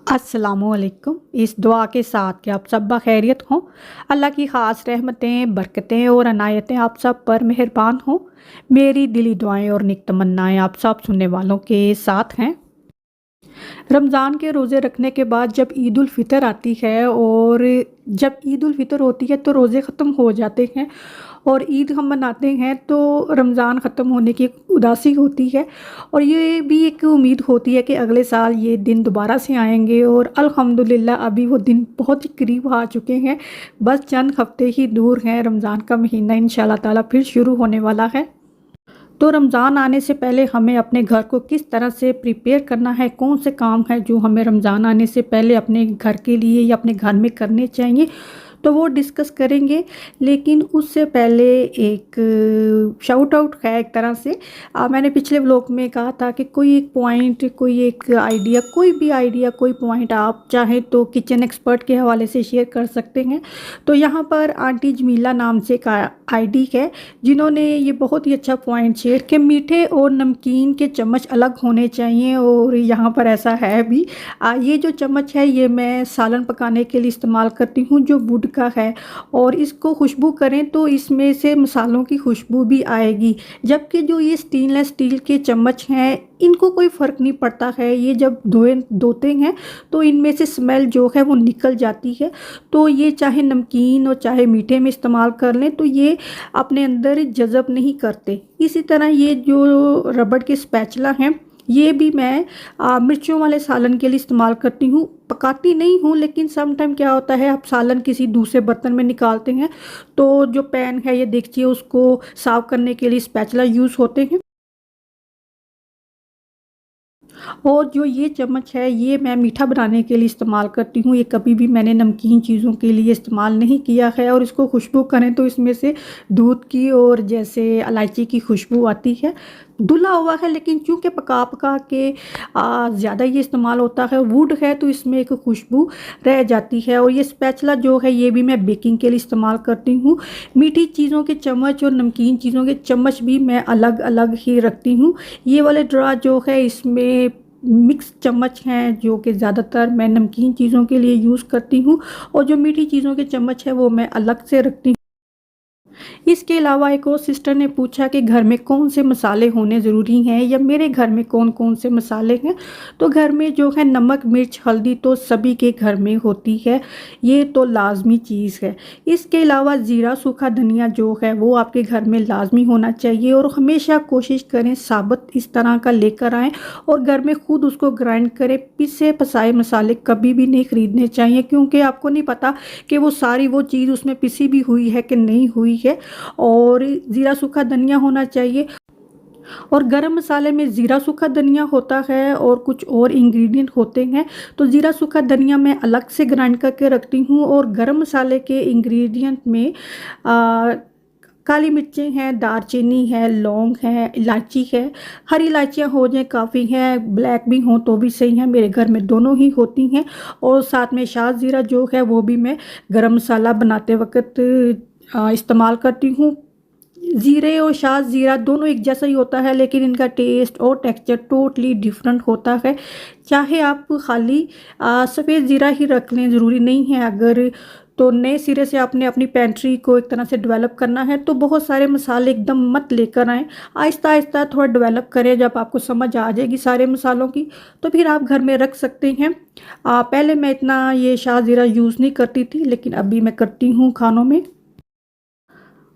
अस्सलामुअलैकुम। इस दुआ के साथ कि आप सब खैरियत हों। अल्लाह की ख़ास रहमतें, बरकतें और अनायतें आप सब पर मेहरबान हों। मेरी दिली दुआएं और नेक तमन्नाएं आप सब सुनने वालों के साथ हैं। रमज़ान के रोज़े रखने के बाद जब ईद उल फ़ितर आती है और जब ईद उल फ़ितर होती है तो रोज़े ख़त्म हो जाते हैं और ईद हम मनाते हैं तो रमज़ान ख़त्म होने की एक उदासी होती है और ये भी एक उम्मीद होती है कि अगले साल ये दिन दोबारा से आएंगे और अल्हम्दुलिल्लाह अभी वो दिन बहुत ही करीब आ चुके हैं। बस चंद हफ्ते ही दूर हैं, रमज़ान का महीना इंशाल्लाह ताला फिर शुरू होने वाला है। तो रमज़ान आने से पहले हमें अपने घर को किस तरह से प्रिपेयर करना है, कौन से काम हैं जो हमें रमज़ान आने से पहले अपने घर के लिए या अपने घर में करने चाहिए, तो वो डिस्कस करेंगे। लेकिन उससे पहले एक शाउट आउट है एक तरह से। मैंने पिछले व्लॉग में कहा था कि कोई एक पॉइंट, कोई एक आइडिया, कोई भी आइडिया, कोई पॉइंट आप चाहें तो किचन एक्सपर्ट के हवाले से शेयर कर सकते हैं। तो यहाँ पर आंटी जमीला नाम से एक आईडी है जिन्होंने ये बहुत ही अच्छा पॉइंट शेयर कि मीठे और नमकीन के चम्मच अलग होने चाहिए और यहाँ पर ऐसा है भी। ये जो चम्मच है ये मैं सालन पकाने के लिए इस्तेमाल करती हूँ जो वुड का है और इसको खुशबू करें तो इसमें से मसालों की खुशबू भी आएगी। जबकि जो ये स्टेनलेस स्टील के चम्मच हैं इनको कोई फ़र्क नहीं पड़ता है, ये जब धोते हैं तो इनमें से स्मेल जो है वो निकल जाती है। तो ये चाहे नमकीन और चाहे मीठे में इस्तेमाल कर लें तो ये अपने अंदर जज़ब नहीं करते। इसी तरह ये जो रबड़ के स्पैचुला हैं ये भी मैं मिर्चों वाले सालन के लिए इस्तेमाल करती हूँ। पकाती नहीं हूँ लेकिन सम टाइम क्या होता है आप सालन किसी दूसरे बर्तन में निकालते हैं तो जो पैन है या देगची है उसको साफ़ करने के लिए स्पैचुला यूज़ होते हैं। और जो ये चम्मच है ये मैं मीठा बनाने के लिए इस्तेमाल करती हूँ, ये कभी भी मैंने नमकीन चीज़ों के लिए इस्तेमाल नहीं किया है। और इसको खुशबू करें तो इसमें से दूध की और जैसे इलायची की खुशबू आती है। धुला हुआ है लेकिन चूँकि पका पका के ज़्यादा ये इस्तेमाल होता है, वुड है तो इसमें एक खुशबू रह जाती है। और ये स्पैचुला जो है ये भी मैं बेकिंग के लिए इस्तेमाल करती हूँ। मीठी चीज़ों के चम्मच और नमकीन चीज़ों के चम्मच भी मैं अलग अलग ही रखती हूँ। ये वाले ड्रा जो है इसमें मिक्स चम्मच हैं जो कि ज़्यादातर मैं नमकीन चीज़ों के लिए यूज़ करती हूँ और जो मीठी चीज़ों के चम्मच है वो मैं अलग से रखती हूँ। इसके अलावा एक और सिस्टर ने पूछा कि घर में कौन से मसाले होने ज़रूरी हैं या मेरे घर में कौन कौन से मसाले हैं। तो घर में जो है नमक, मिर्च, हल्दी तो सभी के घर में होती है, ये तो लाजमी चीज़ है। इसके अलावा ज़ीरा, सूखा धनिया जो है वो आपके घर में लाजमी होना चाहिए और हमेशा कोशिश करें साबुत इस तरह का लेकर आएँ और घर में खुद उसको ग्राइंड करें। पिसे पसाए मसाले कभी भी नहीं ख़रीदने चाहिए क्योंकि आपको नहीं पता कि वो सारी वो चीज़ उसमें पिसी भी हुई है कि नहीं हुई है। और ज़ीरा, सूखा धनिया होना चाहिए। और गरम मसाले में ज़ीरा, सूखा धनिया होता है और कुछ और इंग्रेडिएंट होते हैं। तो ज़ीरा, सूखा धनिया मैं अलग से ग्राइंड करके रखती हूँ और गरम मसाले के इंग्रेडिएंट में काली मिर्चें हैं, दालचीनी है, लौंग है, इलायची है। हरी इलायचियाँ हो जाए काफ़ी हैं, ब्लैक भी हों तो भी सही है, मेरे घर में दोनों ही होती हैं। और साथ में शाह ज़ीरा जो है वो भी मैं गरम मसाला बनाते वक्त इस्तेमाल करती हूँ। ज़ीरे और शाह ज़ीरा दोनों एक जैसा ही होता है लेकिन इनका टेस्ट और टेक्सचर टोटली डिफरेंट होता है। चाहे आप खाली सफ़ेद ज़ीरा ही रख लें, ज़रूरी नहीं है। अगर तो नए सिरे से आपने अपनी पेंट्री को एक तरह से डेवलप करना है तो बहुत सारे मसाले एकदम मत लेकर आएँ, आहिस्ता आहिस्ता थोड़ा डेवलप करें। जब आपको समझ आ जाएगी सारे मसालों की तो फिर आप घर में रख सकते हैं। पहले मैं इतना ये शाह ज़ीरा यूज़ नहीं करती थी लेकिन अभी मैं करती हूँ खानों में।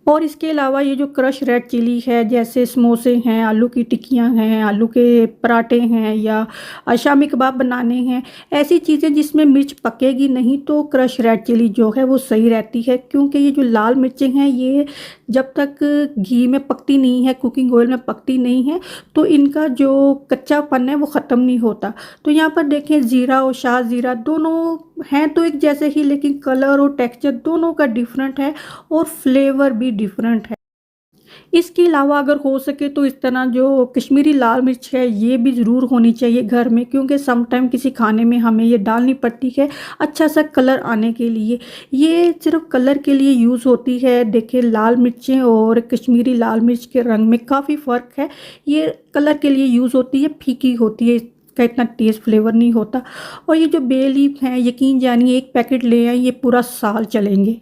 और इसके अलावा ये जो क्रश रेड चिली है, जैसे समोसे हैं, आलू की टिक्कियाँ हैं, आलू के पराठे हैं या शामी कबाब बनाने हैं, ऐसी चीज़ें जिसमें मिर्च पकेगी नहीं तो क्रश रेड चिली जो है वो सही रहती है। क्योंकि ये जो लाल मिर्चें हैं ये जब तक घी में पकती नहीं है, कुकिंग ऑयल में पकती नहीं है तो इनका जो कच्चापन है वो ख़त्म नहीं होता। तो यहाँ पर देखें ज़ीरा और शाह ज़ीरा दोनों हैं तो एक जैसे ही लेकिन कलर और टेक्सचर दोनों का डिफरेंट है और फ्लेवर भी डिफरेंट है। इसके अलावा अगर हो सके तो इस तरह जो कश्मीरी लाल मिर्च है ये भी ज़रूर होनी चाहिए घर में, क्योंकि सम टाइम किसी खाने में हमें ये डालनी पड़ती है अच्छा सा कलर आने के लिए। ये सिर्फ कलर के लिए यूज़ होती है। देखिए लाल मिर्चें और कश्मीरी लाल मिर्च के रंग में काफ़ी फ़र्क है। ये कलर के लिए यूज़ होती है, फीकी होती है इसका इतना टेस्ट फ्लेवर नहीं होता। और ये जो बे लीफ हैं, यकीन जानिए एक पैकेट ले आए ये पूरा साल चलेंगे।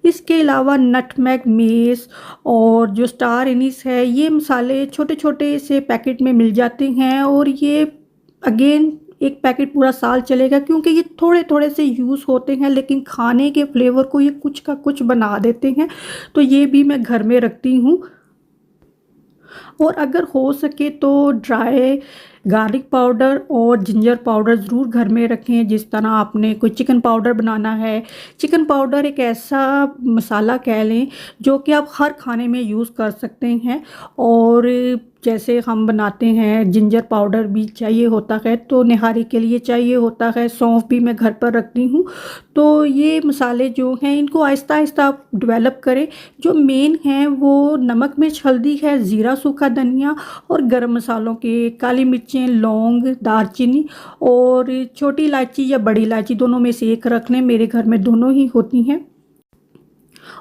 इसके अलावा नटमेग, मेस और जो स्टार एनीस है, ये मसाले छोटे छोटे से पैकेट में मिल जाते हैं और ये अगेन एक पैकेट पूरा साल चलेगा, क्योंकि ये थोड़े थोड़े से यूज़ होते हैं लेकिन खाने के फ्लेवर को ये कुछ का कुछ बना देते हैं। तो ये भी मैं घर में रखती हूँ। और अगर हो सके तो ड्राई गार्लिक पाउडर और जिंजर पाउडर ज़रूर घर में रखें। जिस तरह आपने कोई चिकन पाउडर बनाना है, चिकन पाउडर एक ऐसा मसाला कह लें जो कि आप हर खाने में यूज़ कर सकते हैं। और जैसे हम बनाते हैं, जिंजर पाउडर भी चाहिए होता है, तो निहारी के लिए चाहिए होता है। सौंफ भी मैं घर पर रखती हूँ। तो ये मसाले जो हैं इनको आहिस्ता आहिस्ता आप डेवलप करें। जो मेन हैं वो नमक, मिर्च, हल्दी है, ज़ीरा, सूखा धनिया और गरम मसालों के काली मिर्चें, लौंग, दालचीनी और छोटी इलायची या बड़ी इलायची, दोनों में से एक रख लें। मेरे घर में दोनों ही होती हैं।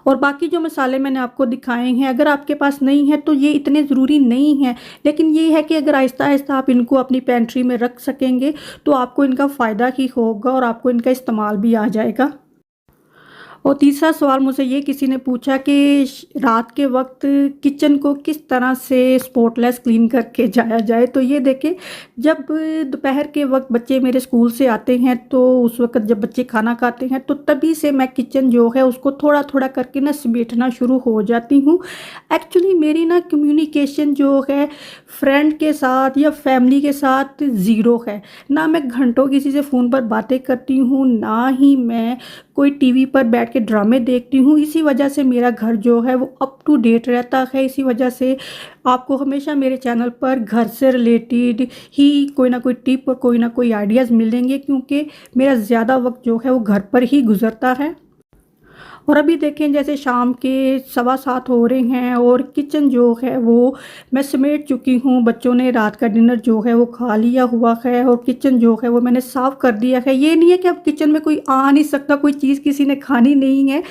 और बाकी जो मसाले मैंने आपको दिखाए हैं, अगर आपके पास नहीं है तो ये इतने ज़रूरी नहीं है, लेकिन ये है कि अगर आहिस्ता आहिस्ता आप इनको अपनी पेंट्री में रख सकेंगे तो आपको इनका फ़ायदा ही होगा और आपको इनका इस्तेमाल भी आ जाएगा। और तीसरा सवाल मुझे ये किसी ने पूछा कि रात के वक्त किचन को किस तरह से स्पॉटलेस क्लीन करके जाया जाए। तो ये देखें, जब दोपहर के वक्त बच्चे मेरे स्कूल से आते हैं तो उस वक्त जब बच्चे खाना खाते हैं तो तभी से मैं किचन जो है उसको थोड़ा थोड़ा करके ना समेटना शुरू हो जाती हूँ। एक्चुअली मेरी ना कम्युनिकेशन जो है फ्रेंड के साथ या फैमिली के साथ ज़ीरो है। ना मैं घंटों किसी से फ़ोन पर बातें करती हूँ, ना ही मैं कोई टीवी पर बैठ के ड्रामे देखती हूँ। इसी वजह से मेरा घर जो है वो अप टू डेट रहता है। इसी वजह से आपको हमेशा मेरे चैनल पर घर से रिलेटेड ही कोई ना कोई टिप और कोई ना कोई आइडियाज़ मिलेंगे, क्योंकि मेरा ज़्यादा वक्त जो है वो घर पर ही गुजरता है। और अभी देखें जैसे शाम के 7:15 हो रहे हैं और किचन जो है वो मैं समेट चुकी हूँ। बच्चों ने रात का डिनर जो है वो खा लिया हुआ है और किचन जो है वो मैंने साफ़ कर दिया है। ये नहीं है कि अब किचन में कोई आ नहीं सकता, कोई चीज़ किसी ने खानी नहीं है।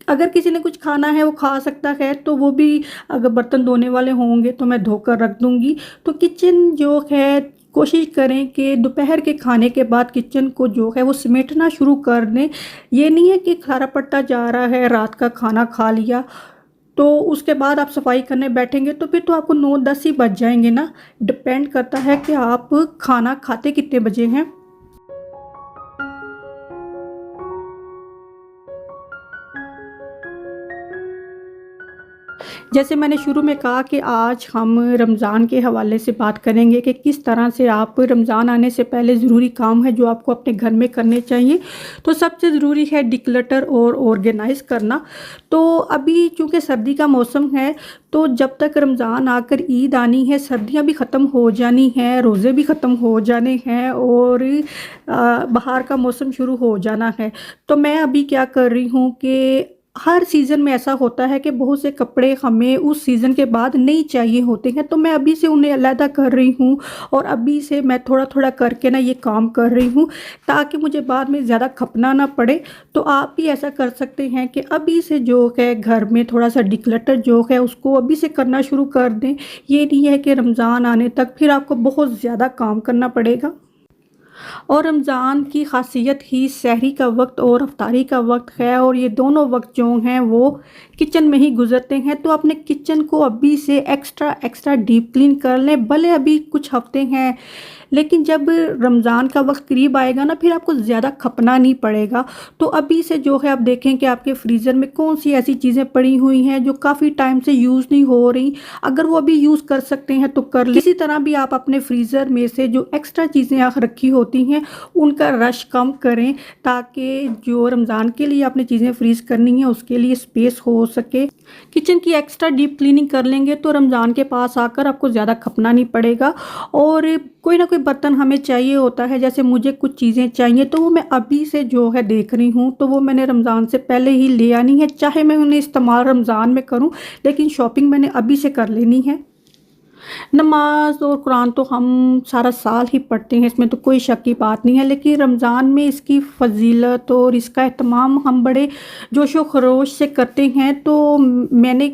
अगर किसी ने कुछ खाना है वो खा सकता है, तो वो भी अगर बर्तन धोने वाले होंगे तो मैं धोकर रख दूँगी। तो किचन जो है कोशिश करें कि दोपहर के खाने के बाद किचन को जो है वो समेटना शुरू कर दें। ये नहीं है कि खारा पड़ता जा रहा है, रात का खाना खा लिया तो उसके बाद आप सफाई करने बैठेंगे तो फिर तो आपको 9-10 ही बज जाएंगे ना। डिपेंड करता है कि आप खाना खाते कितने बजे हैं। जैसे मैंने शुरू में कहा कि आज हम रमज़ान के हवाले से बात करेंगे कि किस तरह से आप रमज़ान आने से पहले ज़रूरी काम है जो आपको अपने घर में करने चाहिए। तो सबसे ज़रूरी है डिक्लटर और ऑर्गेनाइज़ करना। तो अभी चूँकि सर्दी का मौसम है, तो जब तक रमज़ान आकर ईद आनी है, सर्दियाँ भी ख़त्म हो जानी हैं, रोज़े भी ख़त्म हो जाने हैं और बाहर का मौसम शुरू हो जाना है। तो मैं अभी क्या कर रही हूँ कि हर सीज़न में ऐसा होता है कि बहुत से कपड़े हमें उस सीज़न के बाद नहीं चाहिए होते हैं, तो मैं अभी से उन्हें अलहदा कर रही हूँ और अभी से मैं थोड़ा थोड़ा करके ना ये काम कर रही हूँ ताकि मुझे बाद में ज़्यादा खपना ना पड़े। तो आप भी ऐसा कर सकते हैं कि अभी से जो है घर में थोड़ा सा डिक्लटर जो है उसको अभी से करना शुरू कर दें। ये नहीं है कि रमज़ान आने तक फिर आपको बहुत ज़्यादा काम करना पड़ेगा। और रमज़ान की ख़ासियत ही सहरी का वक्त और अफ्तारी का वक्त है और ये दोनों वक्त जो हैं वो किचन में ही गुजरते हैं। तो अपने किचन को अभी से एक्स्ट्रा डीप क्लीन कर लें। भले अभी कुछ हफ्ते हैं, लेकिन जब रमज़ान का वक्त करीब आएगा ना फिर आपको ज़्यादा खपना नहीं पड़ेगा। तो अभी से जो है आप देखें कि आपके फ्रीज़र में कौन सी ऐसी चीज़ें पड़ी हुई हैं जो काफ़ी टाइम से यूज़ नहीं हो रही। अगर वो अभी यूज़ कर सकते हैं तो कर लें। इसी तरह भी आप अपने फ्रीज़र में से जो एक्स्ट्रा चीज़ें रखी होती हैं उनका रश कम करें, ताकि जो रमज़ान के लिए आपने चीज़ें फ्रीज़ करनी है उसके लिए स्पेस हो सके। किचन की एक्स्ट्रा डीप क्लीनिंग कर लेंगे तो रमज़ान के पास आकर आपको ज़्यादा खपना नहीं पड़ेगा। और कोई ना कोई बर्तन हमें चाहिए होता है, जैसे मुझे कुछ चीज़ें चाहिए तो वो मैं अभी से जो है देख रही हूँ, तो वो मैंने रमज़ान से पहले ही ले आनी है। चाहे मैं उन्हें इस्तेमाल रमज़ान में करूँ, लेकिन शॉपिंग मैंने अभी से कर लेनी है। नमाज और कुरान तो हम सारा साल ही पढ़ते हैं, इसमें तो कोई शक की बात नहीं है, लेकिन रमज़ान में इसकी फ़जीलत और इसका एहतमाम हम बड़े जोशो खरोश से करते हैं। तो मैंने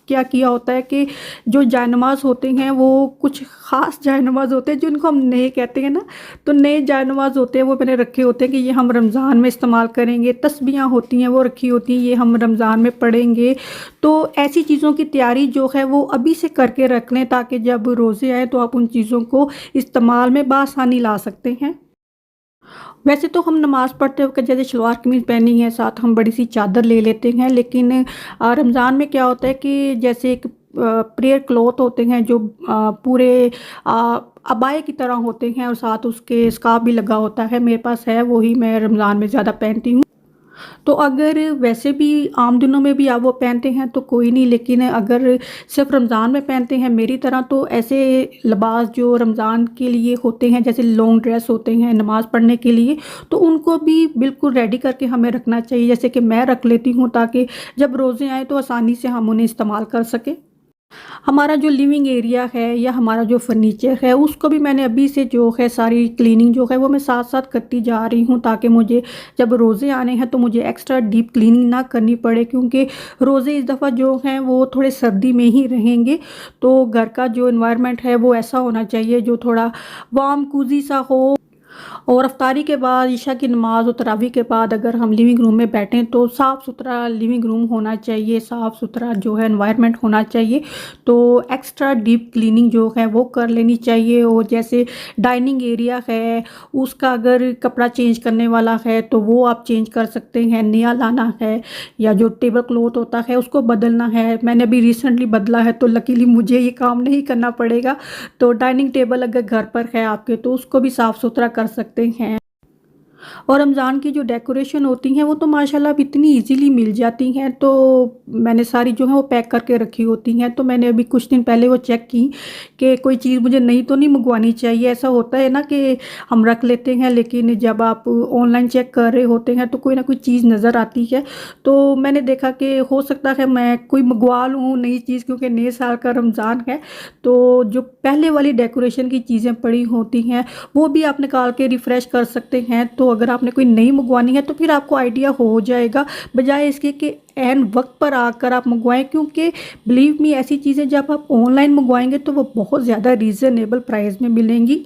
क्या किया होता है कि जो जायनमाज़ होते हैं वो कुछ ख़ास जायनमाज़ होते हैं जिनको हम नए कहते हैं ना, तो नए जायनमाज़ होते हैं वो मैंने रखे होते हैं कि ये हम रमज़ान में इस्तेमाल करेंगे। तस्बीहां होती हैं वो रखी होती हैं, ये हम रमज़ान में पढ़ेंगे। तो ऐसी चीज़ों की तैयारी जो है वो अभी से करके रख लें ताकि जब रोज़े आए तो आप उन चीज़ों को इस्तेमाल में बआसानी ला सकते हैं। वैसे तो हम नमाज़ पढ़ते वक़्त जैसे शलवार कमीज़ पहनी है, साथ हम बड़ी सी चादर ले लेते हैं, लेकिन रमज़ान में क्या होता है कि जैसे एक प्रेयर क्लॉथ होते हैं जो पूरे अबाए की तरह होते हैं और साथ उसके स्कार्फ़ भी लगा होता है, मेरे पास है, वही मैं रमज़ान में ज़्यादा पहनती हूँ। तो अगर वैसे भी आम दिनों में भी आप वो पहनते हैं तो कोई नहीं, लेकिन अगर सिर्फ रमज़ान में पहनते हैं मेरी तरह, तो ऐसे लिबास जो रमज़ान के लिए होते हैं जैसे लॉन्ग ड्रेस होते हैं नमाज़ पढ़ने के लिए, तो उनको भी बिल्कुल रेडी करके हमें रखना चाहिए, जैसे कि मैं रख लेती हूँ ताकि जब रोज़े आएँ तो आसानी से हम उन्हें इस्तेमाल कर सकें। हमारा जो लिविंग एरिया है या हमारा जो फर्नीचर है उसको भी मैंने अभी से जो है सारी क्लीनिंग जो है वो मैं साथ साथ करती जा रही हूँ ताकि मुझे जब रोज़े आने हैं तो मुझे एक्स्ट्रा डीप क्लीनिंग ना करनी पड़े, क्योंकि रोज़े इस दफ़ा जो हैं वो थोड़े सर्दी में ही रहेंगे। तो घर का जो इन्वायरमेंट है वो ऐसा होना चाहिए जो थोड़ा वार्म कूजी सा हो। और अफ्तारी के बाद इशा की नमाज़ और तरावी के बाद अगर हम लिविंग रूम में बैठें तो साफ़ सुथरा लिविंग रूम होना चाहिए, साफ़ सुथरा जो है एनवायरनमेंट होना चाहिए। तो एक्स्ट्रा डीप क्लीनिंग जो है वो कर लेनी चाहिए। और जैसे डाइनिंग एरिया है उसका अगर कपड़ा चेंज करने वाला है तो वो आप चेंज कर सकते हैं, नया लाना है, या जो टेबल क्लॉथ होता है उसको बदलना है। मैंने अभी रिसेंटली बदला है तो लकीली मुझे ये काम नहीं करना पड़ेगा। तो डाइनिंग टेबल अगर घर पर है आपके तो उसको भी साफ़ सुथरा कर सकते हैं। और रमज़ान की जो डेकोरेशन होती हैं वो तो माशाल्लाह अब इतनी इजीली मिल जाती हैं, तो मैंने सारी जो है वो पैक करके रखी होती हैं। तो मैंने अभी कुछ दिन पहले वो चेक की कि कोई चीज़ मुझे नई तो नहीं मंगवानी चाहिए। ऐसा होता है ना कि हम रख लेते हैं लेकिन जब आप ऑनलाइन चेक कर रहे होते हैं तो कोई ना कोई चीज़ नज़र आती है। तो मैंने देखा कि हो सकता है मैं कोई मंगवा लूँ नई चीज़, क्योंकि नए साल का रमज़ान है। तो जो पहले वाली डेकोरेशन की चीज़ें पड़ी होती हैं वो भी आप निकाल के रिफ़्रेश कर सकते हैं। तो अगर आपने कोई नई मंगवानी है तो फिर आपको आइडिया हो जाएगा, बजाय इसके कि ऐन वक्त पर आकर आप मंगवाएं, क्योंकि बिलीव मी ऐसी चीज़ें जब आप ऑनलाइन मंगवाएंगे तो वो बहुत ज़्यादा रीज़नेबल प्राइस में मिलेंगी।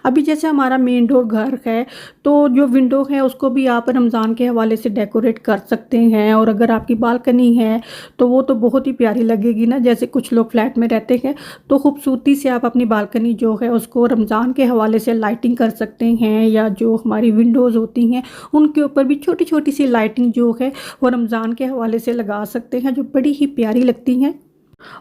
अभी जैसे हमारा मेन डोर घर है तो जो विंडो है उसको भी आप रमज़ान के हवाले से डेकोरेट कर सकते हैं। और अगर आपकी बालकनी है तो वो तो बहुत ही प्यारी लगेगी ना, जैसे कुछ लोग फ्लैट में रहते हैं तो खूबसूरती से आप अपनी बालकनी जो है उसको रमज़ान के हवाले से लाइटिंग कर सकते हैं, या जो हमारी विंडोज़ होती हैं उनके ऊपर भी छोटी छोटी सी लाइटिंग जो है वो रमज़ान के हवाले से लगा सकते हैं, जो बड़ी ही प्यारी लगती हैं।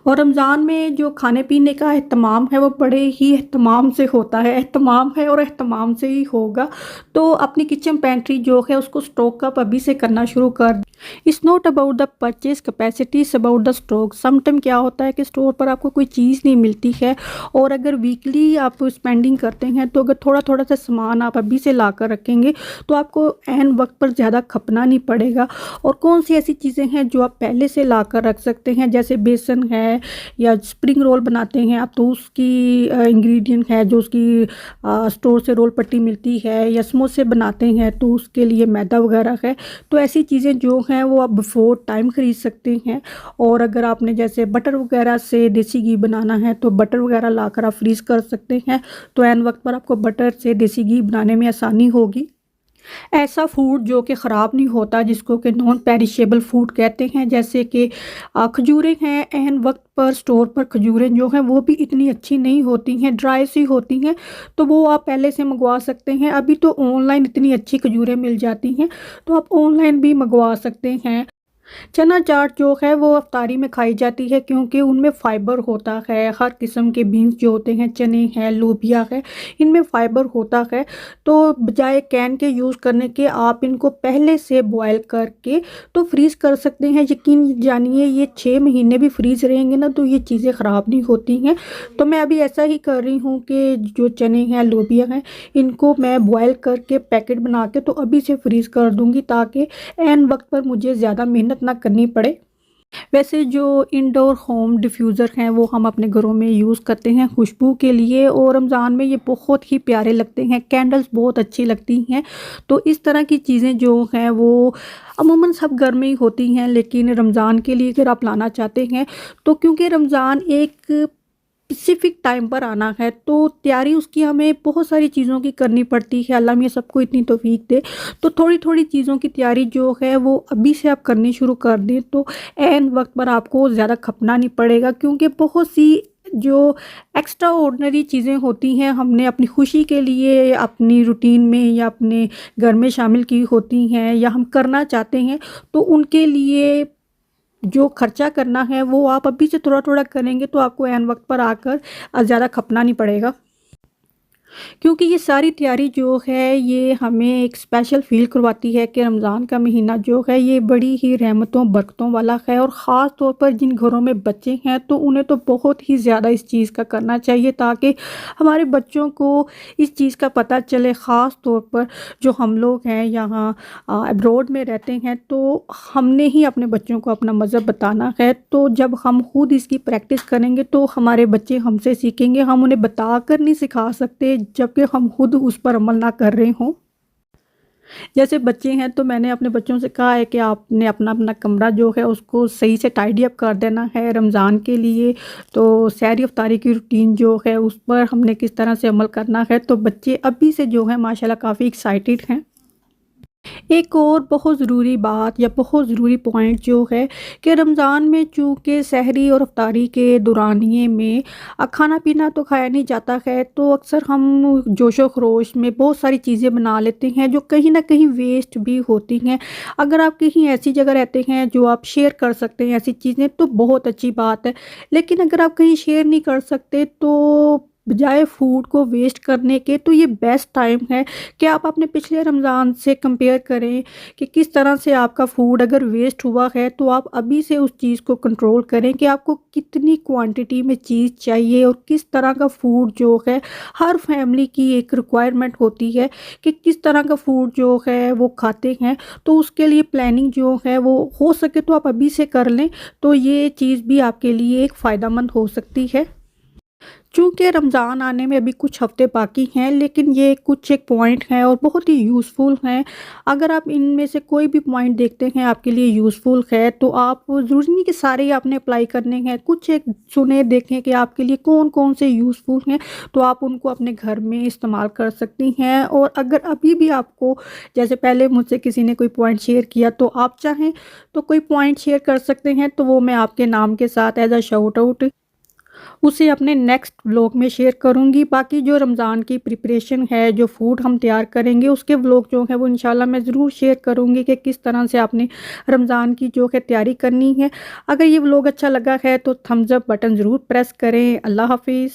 और रमज़ान में जो खाने पीने का एहतमाम है वो बड़े ही एहतमाम से होता है, एहतमाम है और एहतमाम से ही होगा। तो अपनी किचन पेंट्री जो है उसको स्टॉक अप अभी से करना शुरू कर। It's not about the purchase capacity, it's about the stock. Sometime क्या होता है कि स्टोर पर आपको कोई चीज़ नहीं मिलती है और अगर वीकली आप स्पेंडिंग करते हैं तो अगर थोड़ा थोड़ा सा सामान आप अभी से ला कर रखेंगे तो आपको ऐन वक्त पर ज़्यादा खपना नहीं पड़ेगा। और कौन सी ऐसी चीज़ें हैं जो आप पहले से ला कर रख सकते हैं, जैसे बेसन है या स्प्रिंग रोल बनाते हैं आप तो उसकी इंग्रेडिएंट है जो उसकी स्टोर से रोल पट्टी मिलती है, या समोसे बनाते हैं तो उसके लिए मैदा वगैरह है। तो ऐसी चीज़ें जो हैं वो आप बिफोर टाइम ख़रीद सकते हैं। और अगर आपने जैसे बटर वगैरह से देसी घी बनाना है तो बटर वगैरह लाकर आप फ्रीज़ कर सकते हैं, तो ऐन वक्त पर आपको बटर से देसी घी बनाने में आसानी होगी। ऐसा फूड जो कि ख़राब नहीं होता जिसको कि नॉन पेरिशेबल फूड कहते हैं, जैसे कि खजूरें हैं, ऐन वक्त पर स्टोर पर खजूरें जो हैं वो भी इतनी अच्छी नहीं होती हैं, ड्राई सी होती हैं, तो वो आप पहले से मंगवा सकते हैं। अभी तो ऑनलाइन इतनी अच्छी खजूरें मिल जाती हैं तो आप ऑनलाइन भी मंगवा सकते हैं। चना चाट जो है वो अफ्तारी में खाई जाती है क्योंकि उनमें फ़ाइबर होता है। हर किस्म के बीन्स जो होते हैं, चने हैं, लोबिया है, इनमें फ़ाइबर होता है। तो बजाय कैन के यूज़ करने के आप इनको पहले से बॉयल करके तो फ्रीज़ कर सकते हैं। यकीन जानिए ये 6 महीने भी फ्रीज़ रहेंगे ना तो ये चीज़ें ख़राब नहीं होती हैं। तो मैं अभी ऐसा ही कर रही हूँ कि जो चने हैं, लोबिया हैं, इनको मैं बॉयल करके पैकेट बना के तो अभी से फ्रीज़ कर दूँगी ताकि ऐन वक्त पर मुझे ज़्यादा मेहनत ना करनी पड़े। वैसे जो इंडोर होम डिफ्यूज़र हैं वो हम अपने घरों में यूज़ करते हैं खुशबू के लिए, और रमज़ान में ये बहुत ही प्यारे लगते हैं, कैंडल्स बहुत अच्छी लगती हैं। तो इस तरह की चीज़ें जो हैं वो अमूमन सब घर में ही होती हैं, लेकिन रमज़ान के लिए अगर आप लाना चाहते हैं तो क्योंकि रमज़ान एक स्पेसिफिक टाइम पर आना है तो तैयारी उसकी हमें बहुत सारी चीज़ों की करनी पड़ती है। अल्लाह मियाँ सबको इतनी तौफीक दे। तो थोड़ी थोड़ी चीज़ों की तैयारी जो है वो अभी से आप करनी शुरू कर दें तो ऐन वक्त पर आपको ज़्यादा खपना नहीं पड़ेगा, क्योंकि बहुत सी जो एक्स्ट्रा ऑर्डिनरी चीज़ें होती हैं हमने अपनी खुशी के लिए अपनी रूटीन में या अपने घर में शामिल की होती हैं या हम करना चाहते हैं, तो उनके लिए जो खर्चा करना है वो आप अभी से थोड़ा-थोड़ा करेंगे तो आपको ऐन वक़्त पर आकर ज़्यादा खपना नहीं पड़ेगा। क्योंकि ये सारी तैयारी जो है ये हमें एक स्पेशल फ़ील करवाती है कि रमज़ान का महीना जो है ये बड़ी ही रहमतों बरकतों वाला है, और ख़ास तौर पर जिन घरों में बच्चे हैं तो उन्हें तो बहुत ही ज़्यादा इस चीज़ का करना चाहिए ताकि हमारे बच्चों को इस चीज़ का पता चले। ख़ास तौर पर जो हम लोग हैं यहाँ अब्रॉड में रहते हैं तो हमने ही अपने बच्चों को अपना मज़हब बताना है, तो जब हम खुद इसकी प्रैक्टिस करेंगे तो हमारे बच्चे हमसे सीखेंगे। हम उन्हें बता कर नहीं सिखा सकते जबकि हम खुद उस पर अमल ना कर रहे हों। जैसे बच्चे हैं तो मैंने अपने बच्चों से कहा है कि आपने अपना-अपना कमरा जो है उसको सही से टाइडी अप कर देना है रमज़ान के लिए। तो सहरी इफ्तारी की रूटीन जो है उस पर हमने किस तरह से अमल करना है, तो बच्चे अभी से जो है माशाल्लाह काफ़ी एक्साइटेड हैं। एक और बहुत ज़रूरी बात या बहुत ज़रूरी पॉइंट जो है कि रमज़ान में चूँकि सहरी और इफ्तारी के दौरानिए में खाना पीना तो खाया नहीं जाता है, तो अक्सर हम जोशो खरोश में बहुत सारी चीज़ें बना लेते हैं जो कहीं न कहीं वेस्ट भी होती हैं। अगर आप कहीं ऐसी जगह रहते हैं जो आप शेयर कर सकते हैं ऐसी चीज़ें तो बहुत अच्छी बात है। लेकिन अगर आप कहीं शेयर नहीं कर सकते तो बजाय फूड को वेस्ट करने के तो ये बेस्ट टाइम है कि आप अपने पिछले रमज़ान से कंपेयर करें कि किस तरह से आपका फूड अगर वेस्ट हुआ है तो आप अभी से उस चीज़ को कंट्रोल करें कि आपको कितनी क्वांटिटी में चीज़ चाहिए और किस तरह का फूड जो है हर फैमिली की एक रिक्वायरमेंट होती है कि किस तरह का फूड जो है वो खाते हैं। तो उसके लिए प्लानिंग जो है वो हो सके तो आप अभी से कर लें, तो ये चीज़ भी आपके लिए एक फ़ायदेमंद हो सकती है। चूँकि रमज़ान आने में अभी कुछ हफ़्ते बाकी हैं, लेकिन ये कुछ एक पॉइंट हैं और बहुत ही यूज़फुल हैं। अगर आप इनमें से कोई भी पॉइंट देखते हैं आपके लिए यूज़फुल है, तो आप ज़रूरी नहीं कि सारे ही आपने अप्लाई करने हैं। कुछ एक सुने देखें कि आपके लिए कौन-कौन से यूज़फुल हैं, तो आप उनको अपने घर में इस्तेमाल कर सकती हैं। और अगर अभी भी आपको जैसे पहले मुझसे किसी ने कोई पॉइंट शेयर किया, तो आप चाहें तो कोई पॉइंट शेयर कर सकते हैं, तो वो मैं आपके नाम के साथ एज़ अ शाउट आउट उसे अपने नेक्स्ट व्लॉग में शेयर करूँगी। बाकी जो रमज़ान की प्रिपरेशन है, जो फूड हम तैयार करेंगे उसके व्लॉग जो है वो इंशाल्लाह मैं ज़रूर शेयर करूँगी कि किस तरह से आपने रमज़ान की जो है तैयारी करनी है। अगर ये व्लॉग अच्छा लगा है तो थम्स अप बटन ज़रूर प्रेस करें। अल्लाह हाफ़िज़।